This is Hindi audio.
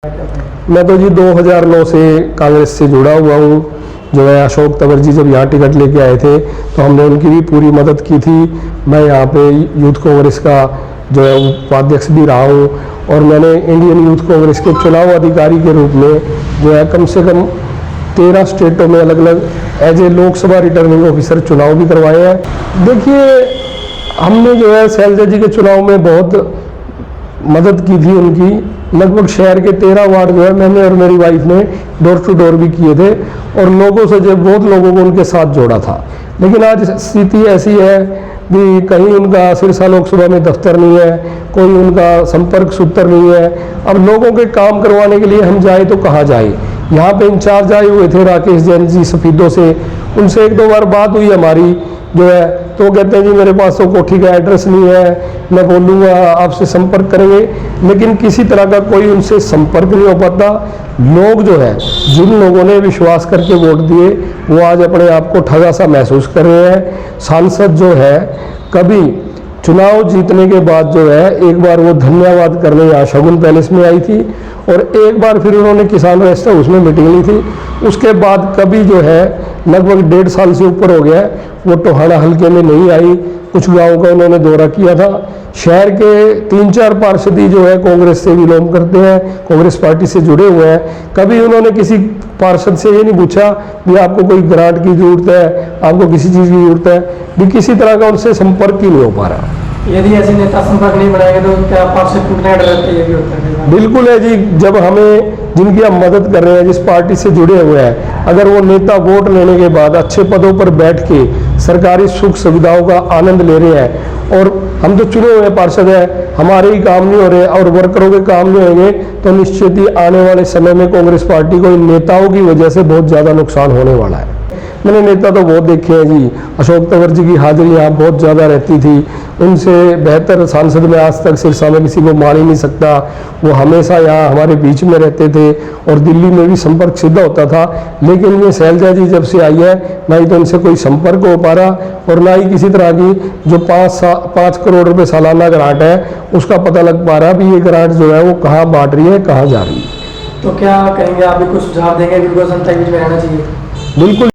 मैं तो जी 2009 से कांग्रेस से जुड़ा हुआ हूँ। जो है अशोक तंवर जी जब यहाँ टिकट लेके आए थे तो हमने उनकी भी पूरी मदद की थी। मैं यहाँ पे यूथ कांग्रेस का जो है उपाध्यक्ष भी रहा हूँ और मैंने इंडियन यूथ कांग्रेस के चुनाव अधिकारी के रूप में जो है कम से कम 13 स्टेटों में अलग अलग as a Lok Sabha returning officer चुनाव भी करवाए हैं। देखिए, हमने जो है शैलजा जी के चुनाव में बहुत मदद की थी उनकी। लगभग शहर के 13 वार्ड जो है मैंने और मेरी वाइफ ने डोर टू डोर भी किए थे और लोगों से जो बहुत लोगों को उनके साथ जोड़ा था। लेकिन आज स्थिति ऐसी है कि कहीं उनका सिरसा लोकसभा में दफ्तर नहीं है, कोई उनका संपर्क सूत्र नहीं है। अब लोगों के काम करवाने के लिए हम जाए तो कहाँ जाए। यहाँ पे इंचार्ज आए हुए थे राकेश जैन जी सफीदों से, उनसे एक दो बार बात हुई हमारी जो है, तो वो कहते हैं जी मेरे पास तो कोठी का एड्रेस नहीं है, मैं बोलूँगा आपसे संपर्क करेंगे, लेकिन किसी तरह का कोई उनसे संपर्क नहीं हो पाता। लोग जो है, जिन लोगों ने विश्वास करके वोट दिए वो आज अपने आप को ठगा सा महसूस कर रहे हैं। सांसद जो है कभी चुनाव जीतने के बाद जो है एक बार वो धन्यवाद करने यहाँ शगुन पैलेस में आई थी और एक बार फिर उन्होंने किसान रेस्ट हाउस में मीटिंग ली थी। उसके बाद कभी जो है लगभग 1.5 साल से ऊपर हो गया वो टोहाना हल्के में नहीं आई। कुछ गाँव का उन्होंने दौरा किया था। शहर के 3-4 पार्षद जो है कांग्रेस से विलोम करते हैं, कांग्रेस पार्टी से जुड़े हुए हैं। कभी उन्होंने किसी पार्षद से ये नहीं पूछा कि आपको कोई ग्रांट की जरूरत है, आपको किसी चीज़ की जरूरत है, भी किसी तरह का उनसे संपर्क ही नहीं हो पा रहा। यदि ऐसे नेता संपर्क नहीं बनाएंगे तो क्या पार्षद टूटने का डर है? ये भी होता है। बिल्कुल है जी। जब हमें जिनकी हम मदद कर रहे हैं, जिस पार्टी से जुड़े हुए हैं, अगर वो नेता वोट लेने के बाद अच्छे पदों पर बैठ के सरकारी सुख सुविधाओं का आनंद ले रहे हैं और हम तो चुने हुए पार्षद हैं, हमारे ही काम नहीं हो रहे और वर्करों के काम नहीं होंगे, तो निश्चित ही आने वाले समय में कांग्रेस पार्टी को इन नेताओं की वजह से बहुत ज़्यादा नुकसान होने वाला है। मैंने नेता तो बहुत देखे हैं जी। अशोक तंवर जी की हाजिरी यहाँ बहुत ज़्यादा रहती थी। उनसे बेहतर सांसद में आज तक सिरसा में किसी को मान ही नहीं सकता। वो हमेशा यहाँ हमारे बीच में रहते थे और दिल्ली में भी संपर्क सीधा होता था। लेकिन ये शैलजा जी जब से आई है, ना ही तो उनसे कोई संपर्क हो पा रहा और ना ही किसी तरह की जो 5 करोड़ रुपये सालाना ग्रांट है उसका पता लग पा रहा भी ये ग्रांट जो है वो कहाँ बांट रही है, कहाँ जा रही है। तो क्या कहेंगे, आप भी कुछ सुझाव देंगे? बिल्कुल जनता के बीच में रहना चाहिए। बिल्कुल।